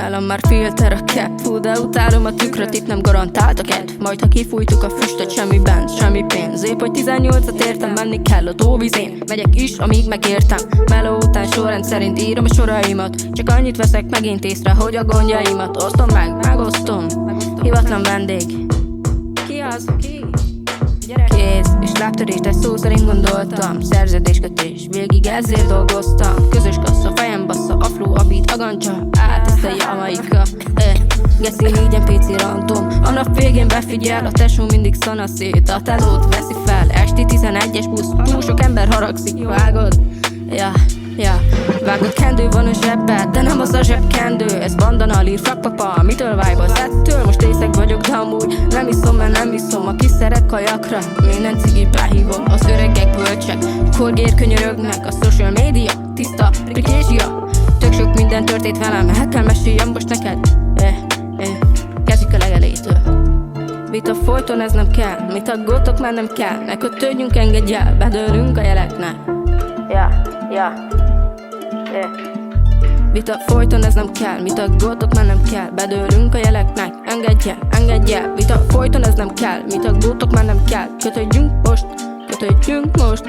Nálam már filter a cap. Fú, de utálom a tükröt, itt nem garantált a kedv. Majd ha kifújtuk a füstöt, semmi bent, semmi pénz. Épp hogy 18-at értem, menni kell a tóvizén. Megyek is, amíg megértem. Meló után sorrend szerint írom a soraimat. Csak annyit veszek megint észre, hogy a gondjaimat osztom meg, megosztom. Hivatlan vendég. Ki az? Ki? Kéz és lábtörést, egy szó szerint gondoltam. Szerződéskötés, végig ezért dolgoztam. Közös kassa, fejem bassza, afló, a beat, agancsa. Áteszte Jamaika. Geszi négyen PC random. A nap végén befigyel, a tesó mindig szana szét. A telót veszi fel, esti 11-es busz. Túl sok ember haragszik, vágod? Ja, vágott kendő van a zsebben, de nem az a zsebkendő. Ez bandana, lír, frakpapa, mitől vájbasz? Ettől most észek vagyok, de amúgy nem iszom, mert nem iszom. Aki szeret kajakra, minden cigi behívom. Az öregek bölcsek, korgér könyörögnek. A social media, tiszta prikézsia. Tök sok minden történt velem, el kell meséljem most neked. Kezdjük a legelétől. Vita folyton, ez nem kell, mit aggódtok, már nem kell. Ne kötődjünk, engedj el, bedőlünk a jeleknek. Vita folyton, ez nem kell, mit aggódtok, már nem kell. Bedőlünk a jeleknek, engedj el. Vita folyton, ez nem kell, mit aggódtok, már nem kell. Kötődjünk most,